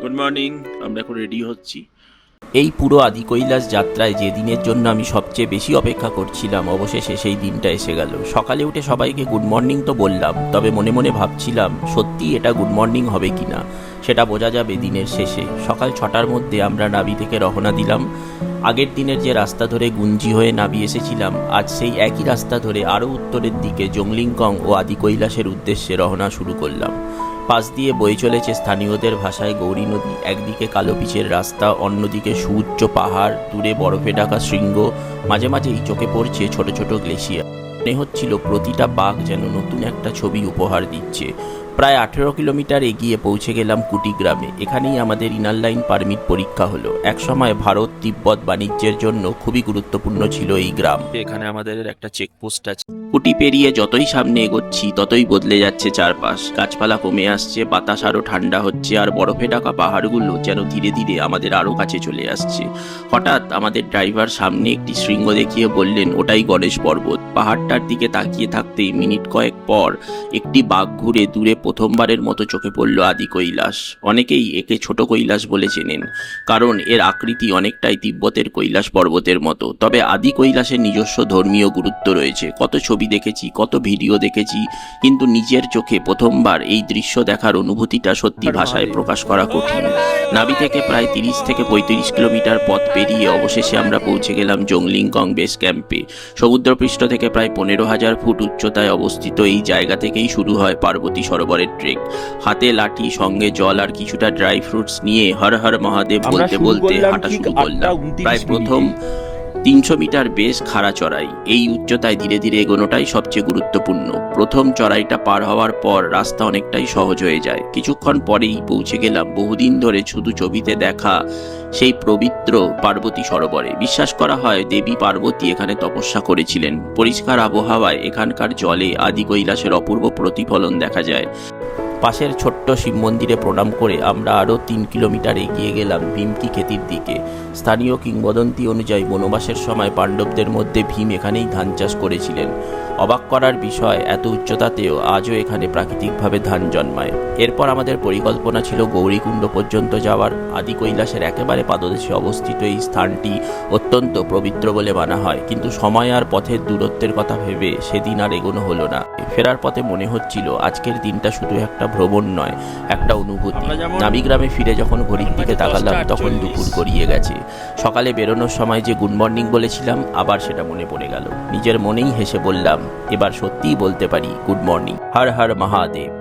Good morning. আমরা এখন ready হচ্ছি। এই পুরো আদি কৈলাস যাত্রায় যে দিনের জন্য আমি সবচেয়ে বেশি অপেক্ষা করছিলাম, অবশেষে সেই দিনটা এসে গেল। সকালে উঠে সবাইকে গুড মর্নিং তো বললাম, তবে মনে মনে ভাবছিলাম সত্যি এটা গুড মর্নিং হবে কিনা সেটা বোঝা যাবে দিনের শেষে। সকাল 6টার মধ্যে আমরা নাভি থেকে রওনা দিলাম। আগের দিনের যে রাস্তা ধরে গুঞ্জি হয়ে নাভি এসেছিলাম, আজ সেই একই রাস্তা ধরে আরও উত্তরের দিকে জংলিংকং ও আদি কৈলাসের উদ্দেশ্যে রওনা শুরু করলাম। পাশ দিয়ে বয়ে চলেছে স্থানীয়দের ভাষায় গৌরী নদী। একদিকে কালো পিচের রাস্তা, অন্যদিকে সুউচ্চ পাহাড়, দূরে বরফে ঢাকা শৃঙ্গ, মাঝে মাঝেই চোখে পড়ছে ছোট ছোট গ্লেশিয়ার। মনে হচ্ছিল প্রতিটা বাঘ যেন নতুন একটা ছবি উপহার দিচ্ছে। প্রায় 18 কিলোমিটার এগিয়ে পৌঁছে গেলাম কুটিগ্রামে। এখানেই আমাদের ইনার লাইন পারমিট পরীক্ষা হলো। একসময় ভারত তিব্বত বাণিজ্যের জন্য খুবই গুরুত্বপূর্ণ ছিল এই গ্রাম। এখানে আমাদের একটা চেকপোস্ট আছে। কুটি পেরিয়ে যতই সামনে এগোচ্ছি ততই বদলে যাচ্ছে চারপাশ। গাছপালা কমে আসছে, বাতাস আরও ঠান্ডা হচ্ছে, আর বরফে ঢাকা পাহাড়গুলো যেন ধীরে ধীরে আমাদের আরও কাছে চলে আসছে। হঠাৎ আমাদের ড্রাইভার সামনে একটি শৃঙ্গ দেখিয়ে বললেন, ওটাই গণেশ পর্বত। পাহাড়টার দিকে তাকিয়ে থাকতেই মিনিট কয়েক পর একটি বাঘ ঘুরে দূরে প্রথমবারের মতো চোখে পড়ল আদি কৈলাস। অনেকেই একে ছোট কৈলাস বলে চেনেন, কারণ এর আকৃতি অনেকটাই তিব্বতের কৈলাস পর্বতের মতো। তবে আদি কৈলাসের নিজস্ব ধর্মীয় গুরুত্ব রয়েছে। কত ছবি দেখেছি, কত ভিডিও দেখেছি, কিন্তু নিজের চোখে প্রথমবার এই দৃশ্য দেখার অনুভূতিটা সত্যি ভাষায় প্রকাশ করা কঠিন। নাভি থেকে প্রায় 30 থেকে 35 কিলোমিটার পথ পেরিয়ে অবশেষে আমরা পৌঁছে গেলাম জংলিংকং বেস ক্যাম্পে। সমুদ্রপৃষ্ঠ থেকে প্রায় 15,000 ফুট উচ্চতায় অবস্থিত এই জায়গা থেকেই শুরু হয় পার্বতী সরোবরের ট্রেক। হাতে লাঠি, সঙ্গে জল আর কিছুটা ড্রাই ফ্রুটস নিয়ে হর হর মহাদেব বলতে বলতে হাঁটা শুরু করলাম। প্রায় প্রথম 300 মিটার বেশ খাড়া চড়াই। এই উচ্চতায় ধীরে ধীরে এগোনোটাই সবচেয়ে গুরুত্বপূর্ণ। প্রথম চড়াইটা পার হওয়ার পর রাস্তা অনেকটাই সহজ হয়ে যায়। কিছুক্ষণ পরেই পৌঁছে গেলাম বহুদিন ধরে শুধু ছবিতে দেখা সেই পবিত্র পার্বতী সরোবরে। বিশ্বাস করা হয় দেবী পার্বতী এখানে তপস্যা করেছিলেন। পরিষ্কার আবহাওয়ায় এখানকার জলে আদি কৈলাসের অপূর্ব প্রতিফলন দেখা যায়। পাশের ছোট্ট শিব মন্দিরে প্রণাম করে আমরা আরও 3 কিলোমিটার এগিয়ে গেলাম ভীমকি খেতির দিকে। স্থানীয় কিংবদন্তি অনুযায়ী বনবাসের সময় পাণ্ডবদের মধ্যে ভীম এখানেই ধান চাষ করেছিলেন। অবাক করার বিষয়, এত উচ্চতাতেও আজও এখানে প্রাকৃতিকভাবে ধান জন্মায়। এরপর আমাদের পরিকল্পনা ছিল গৌরীকুণ্ড পর্যন্ত যাওয়ার। আদি কৈলাসের একেবারে পাদদেশে অবস্থিত এই স্থানটি অত্যন্ত পবিত্র বলে মানা হয়, কিন্তু সময় আর পথের দূরত্বের কথা ভেবে সেদিন আর এগোনো হলো না। ফেরার পথে মনে হচ্ছিল আজকের দিনটা শুধু একটা ভ্রমণ নয়, একটা অনুভূতি। নাবিগ্রামে ফিরে যখন ঘড়ির দিকে তাকালাম তখন দুপুর গড়িয়ে গেছে। সকালে বেরোনোর সময় যে গুড মর্নিং বলেছিলাম, আবার সেটা মনে পড়ে গেল। নিজের মনেই হেসে বললাম, এবার সত্যিই বলতে পারি গুড মর্নিং। হর হর মহাদেব।